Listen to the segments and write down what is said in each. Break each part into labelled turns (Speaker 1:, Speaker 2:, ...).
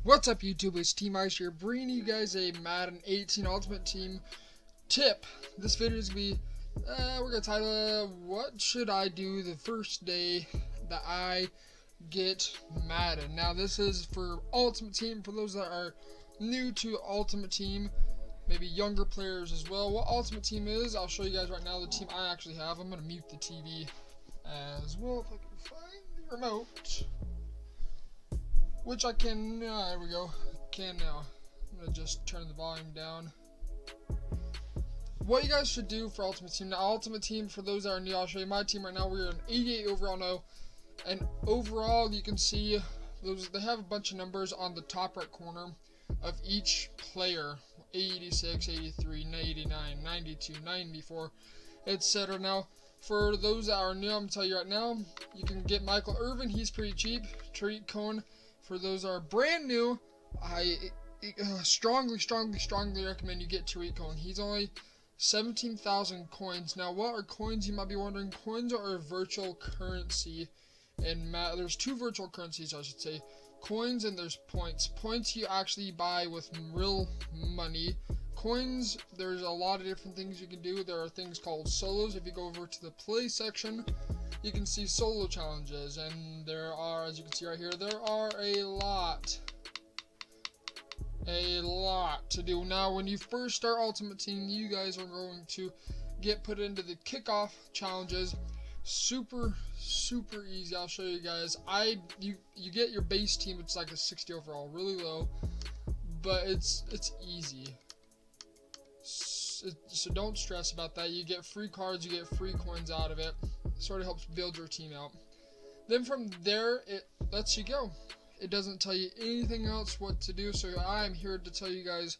Speaker 1: What's up, YouTube? It's Team Ice here, bringing you guys a Madden 18 Ultimate Team tip. This video is going to be, we're going to title what should I do the first day that I get Madden. Now, this is for Ultimate Team, for those that are new to Ultimate Team, maybe younger players as well. What Ultimate Team is, I'll show you guys right now the team I actually have. I'm going to mute the TV as well if I can find the remote. Which I can, there we go, can now. I'm going to just turn the volume down. What you guys should do for Ultimate Team. Now, Ultimate Team, for those that are new, I'll show you my team right now. We're an 88 overall now. And overall, you can see, they have a bunch of numbers on the top right corner of each player. 86, 83, 89, 92, 94, etc. Now, for those that are new, I'm going to tell you right now, you can get Michael Irvin. He's pretty cheap. Tariq Cohen. For those that are brand new, I strongly recommend you get Tariq Cohen. He's only 17,000 coins. Now, what are coins? You might be wondering. Coins are a virtual currency, and there's two virtual currencies, I should say. Coins and there's points. Points you actually buy with real money. Coins, there's a lot of different things you can do. There are things called solos. If you go over to the play section, you can see solo challenges, and there are, as you can see right here, there are a lot to do. Now, when you first start Ultimate Team, you guys are going to get put into the kickoff challenges. Super easy. I'll show you guys. You get your base team. It's like a 60 overall, really low, but it's easy. So don't stress about that. You get free cards, you get free coins out of it. Sort of helps build your team out. Then from there, it lets you go. It doesn't tell you anything else what to do, so I'm here to tell you guys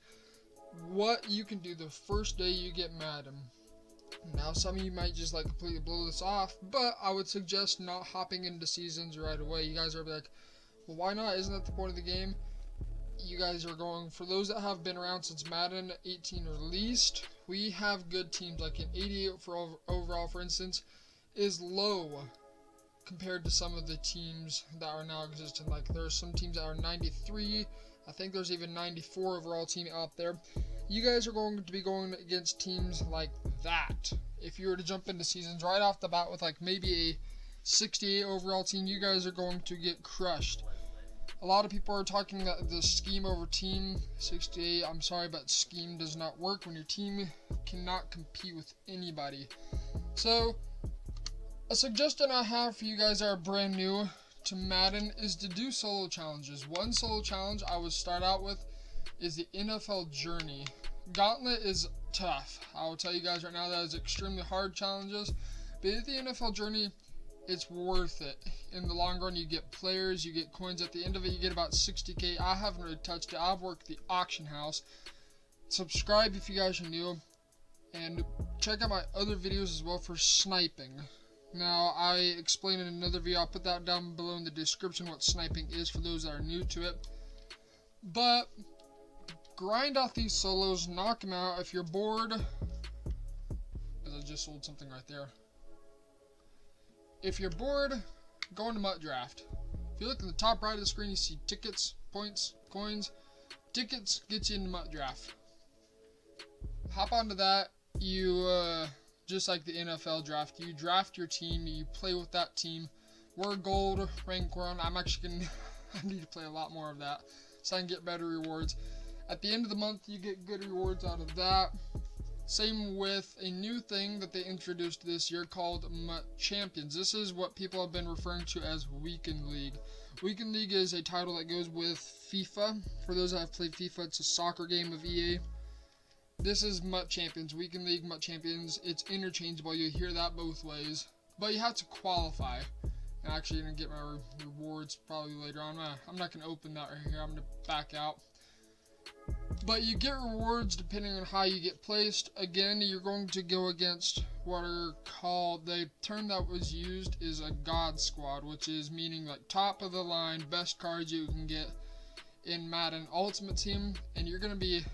Speaker 1: what you can do the first day you get Madden. Now, some of you might just like completely blow this off, but I would suggest not hopping into seasons right away. You guys are like, well, why not? Isn't that the point of the game? You guys are going, for those that have been around since Madden 18 released, we have good teams. Like an 88 for overall, for instance, is low compared to some of the teams that are now existent. Like, there are some teams that are 93. I think there's even 94 overall team out there. You guys are going to be going against teams like that. If you were to jump into seasons right off the bat with like maybe a 68 overall team, you guys are going to get crushed. A lot of people are talking that the scheme over team 68. I'm sorry, but scheme does not work when your team cannot compete with anybody. So, a suggestion I have for you guys that are brand new to Madden is to do solo challenges. One solo challenge I would start out with is the NFL Journey. Gauntlet is tough. I will tell you guys right now that is extremely hard challenges. But at the NFL Journey, it's worth it. In the long run, you get players, you get coins. At the end of it, you get about 60k. I haven't really touched it. I've worked the auction house. Subscribe if you guys are new. And check out my other videos as well for sniping. Now, I explained in another video. I'll put that down below in the description what sniping is for those that are new to it. But grind out these solos, knock them out. If you're bored, as I just sold something right there. If you're bored, go into MUT Draft. If you look in the top right of the screen, you see tickets, points, coins. Tickets gets you into MUT Draft. Hop onto that. You, just like the NFL draft, you draft your team, you play with that team. We're gold, rank 1. I'm actually going to, I need to play a lot more of that so I can get better rewards. At the end of the month, you get good rewards out of that. Same with a new thing that they introduced this year called MUT Champions. This is what people have been referring to as Weekend League. Weekend League is a title that goes with FIFA. For those that have played FIFA, it's a soccer game of EA. This is MUT Champions. Weekend League, MUT Champions. It's interchangeable. You hear that both ways. But you have to qualify. And actually, I'm going to get my rewards probably later on. I'm not going to open that right here. I'm going to back out. But you get rewards depending on how you get placed. Again, you're going to go against what are called, the term that was used is a God Squad, which is meaning like top of the line, best cards you can get in Madden Ultimate Team. And you're going to be,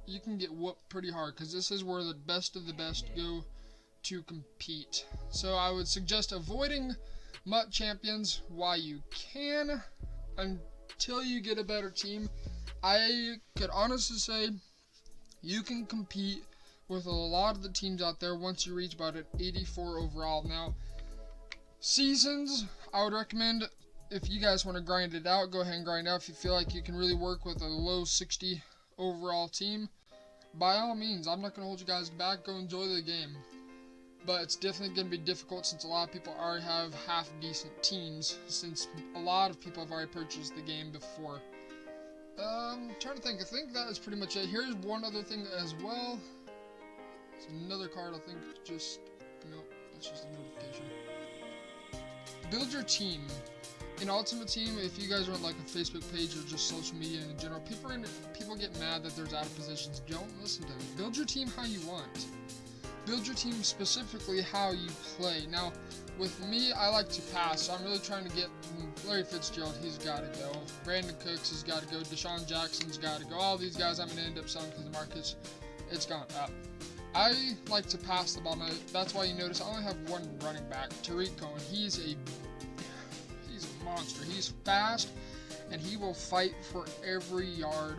Speaker 1: you can get whooped pretty hard because this is where the best of the best go to compete. So I would suggest avoiding MUT Champions while you can, and till you get a better team, I could honestly say you can compete with a lot of the teams out there once you reach about an 84 overall. Now, seasons, I would recommend, if you guys want to grind it out, go ahead and grind out. If you feel like you can really work with a low 60 overall team, by all means, I'm not going to hold you guys back. Go enjoy the game. But it's definitely going to be difficult since a lot of people already have half decent teams, since a lot of people have already purchased the game before. I'm trying to think. I think that is pretty much it. Here's one other thing as well. It's another card, I think, just... Nope, that's just a notification. Build your team. In Ultimate Team, if you guys are on like a Facebook page or just social media in general, people get mad that there's out of positions. Don't listen to them. Build your team how you want. Build your team specifically how you play. Now, with me, I like to pass, so I'm really trying to get Larry Fitzgerald. He's got to go. Brandon Cooks has got to go. Deshaun Jackson's got to go. All these guys I'm going to end up selling because the market's gone up. I like to pass the ball. Now, that's why you notice I only have one running back, Tariq Cohen. He's a monster. He's fast, and he will fight for every yard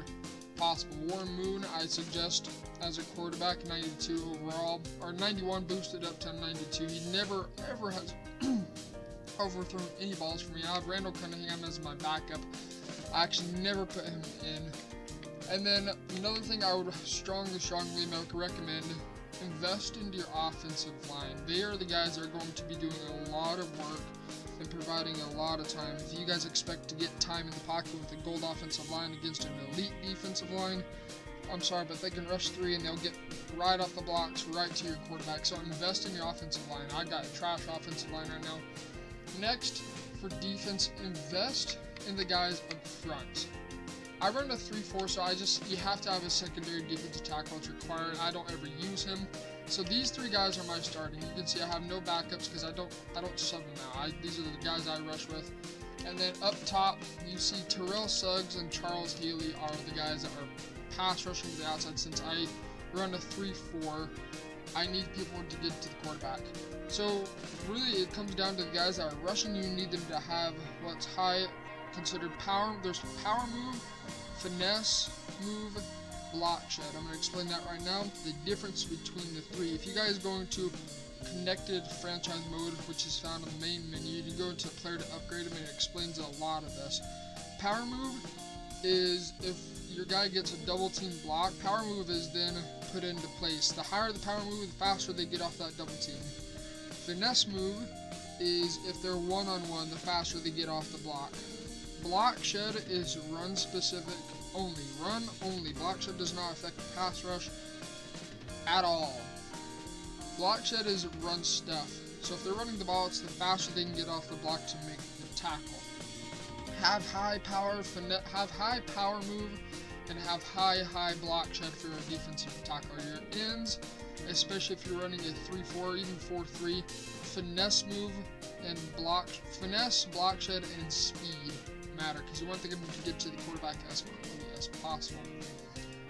Speaker 1: possible. Warren Moon, I suggest as a quarterback, 92 overall, or 91 boosted up to 92. He never ever has overthrown any balls for me. I have Randall Cunningham as my backup. I actually never put him in. And then another thing I would strongly recommend, invest into your offensive line. They are the guys that are going to be doing a lot of work and providing a lot of time. If you guys expect to get time in the pocket with a gold offensive line against an elite defensive line, I'm sorry, but they can rush 3 and they'll get right off the blocks, right to your quarterback. So invest in your offensive line. I got a trash offensive line right now. Next, for defense, invest in the guys up front. I run a 3-4, so you have to have a secondary defensive tackle. It's required. I don't ever use him. So these 3 guys are my starting. You can see I have no backups because I don't sub them out. These are the guys I rush with. And then up top, you see Terrell Suggs and Charles Haley are the guys that are pass rushing to the outside. Since I run a 3-4, I need people to get to the quarterback. So really, it comes down to the guys that are rushing. You need them to have what's considered power. There's power move, finesse move, block shed. I'm going to explain that right now. The difference between the 3. If you guys go into connected franchise mode, which is found on the main menu, you go into player to upgrade them, and it explains a lot of this. Power move is if your guy gets a double team block, power move is then put into place. The higher the power move, the faster they get off that double team. Finesse move is if they're one-on-one, the faster they get off the block. Block shed is run specific only. Run only. Block shed does not affect the pass rush at all. Block shed is run stuff. So if they're running the ball, it's the faster they can get off the block to make the tackle. Have high power move, and have high block shed for your defensive tackle. Your ends, especially if you're running a 3-4, even 4-3, finesse move and block shed, and speed matter because you want them to get to the quarterback as quickly as possible.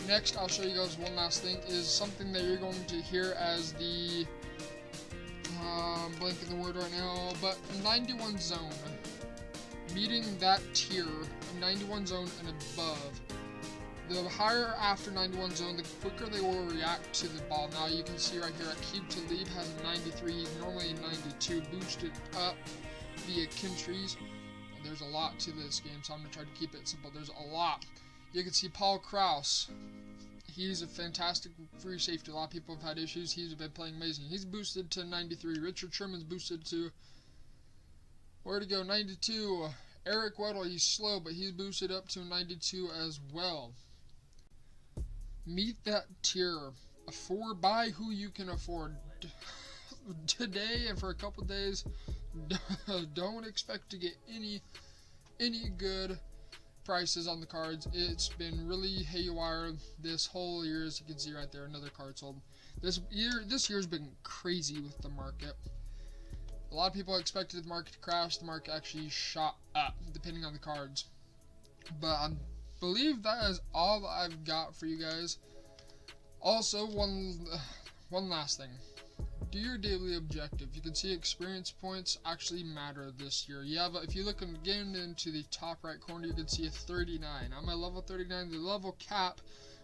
Speaker 1: Next, I'll show you guys one last thing, is something that you're going to hear as the I'm blanking the word right now, but 91 zone. Meeting that tier of 91 zone and above. The higher after 91 zone, the quicker they will react to the ball. Now you can see right here, Aqib Talib has a 93, he's normally a 92, boosted up via Kintrees. There's a lot to this game, so I'm going to try to keep it simple. There's a lot. You can see Paul Krause. He's a fantastic free safety. A lot of people have had issues. He's been playing amazing. He's boosted to 93. Richard Sherman's boosted to, where to go, 92. Eric Weddle, he's slow, but he's boosted up to 92 as well. Meet that tier. Buy who you can afford. Today and for a couple days, don't expect to get any good prices on the cards. It's been really haywire this whole year, as you can see right there. Another card sold. This year's been crazy with the market. A lot of people expected the market to crash. The market actually shot up, depending on the cards. But I believe that is all I've got for you guys. Also, one last thing. do your daily objective. You can see experience points actually matter this year. You have, if you look again into the top right corner, you can see a 39. I'm at level 39. The level cap,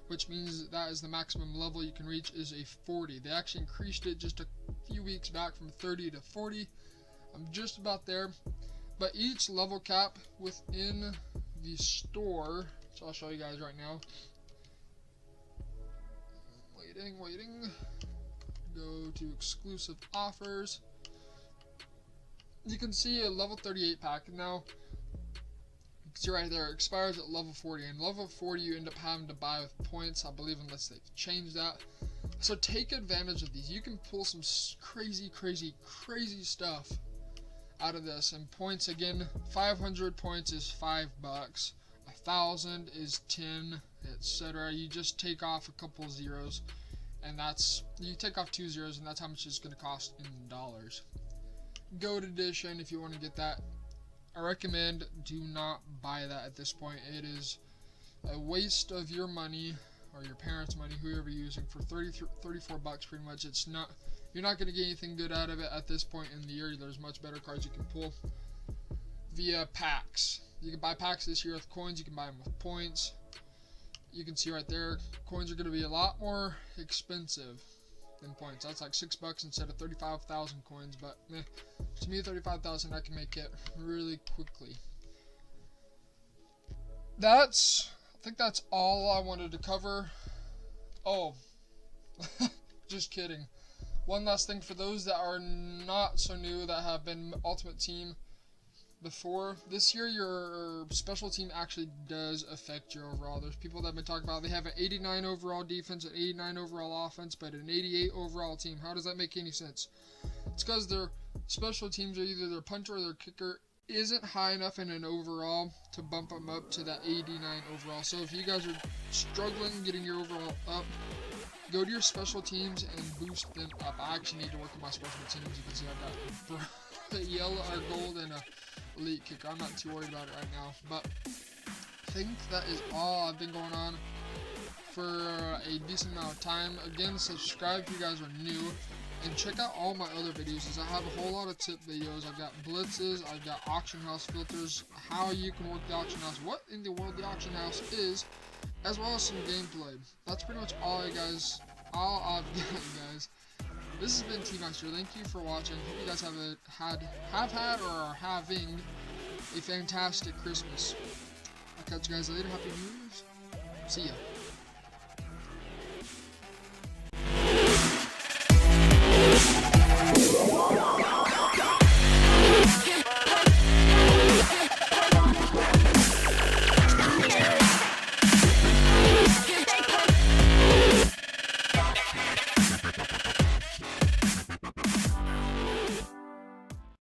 Speaker 1: which means that is the maximum level you can reach, is a 40. They actually increased it just a few weeks back from 30 to 40. I'm just about there. But each level cap within the store, so I'll show you guys right now. Waiting. Go to exclusive offers. You can see a level 38 pack. Now, you can see right there, it expires at level 40. And level 40 you end up having to buy with points, I believe, unless they've changed that. So take advantage of these. You can pull some crazy stuff out of this. And points, again, 500 points is $5. 1,000 is 10, etc. You just take off a couple zeros, and that's, you take off 2 zeros, and that's how much it's going to cost in dollars. Goat edition, if you want to get that, I recommend do not buy that at this point. It is a waste of your money, or your parents' money, whoever you're using, for 34 bucks pretty much. It's not, you're not going to get anything good out of it at this point in the year. There's much better cards you can pull via packs. You can buy packs this year with coins, you can buy them with points. You can see right there, coins are going to be a lot more expensive than points. That's like $6 instead of 35,000 coins, but to me 35,000 I can make it really quickly. I think that's all I wanted to cover. Oh, just kidding. One last thing for those that are not so new, that have been Ultimate Team before. This year, your special team actually does affect your overall. There's people that have been talking about they have an 89 overall defense, an 89 overall offense, but an 88 overall team. How does that make any sense? It's because their special teams are either their punter or their kicker isn't high enough in an overall to bump them up to that 89 overall. So if you guys are struggling getting your overall up, go to your special teams and boost them up. I actually need to work on my special teams. You can see I've got a yellow or gold and a elite kicker. I'm not too worried about it right now, but I think that is all I've been going on for a decent amount of time. Again, subscribe if you guys are new, and check out all my other videos, as I have a whole lot of tip videos. I've got blitzes, I've got auction house filters, how you can work the auction house, what in the world the auction house is, as well as some gameplay. That's pretty much all I've got, you guys. This has been T-Master. Thank you for watching. Hope you guys have had or are having a fantastic Christmas. I'll catch you guys later. Happy New Year's. See ya.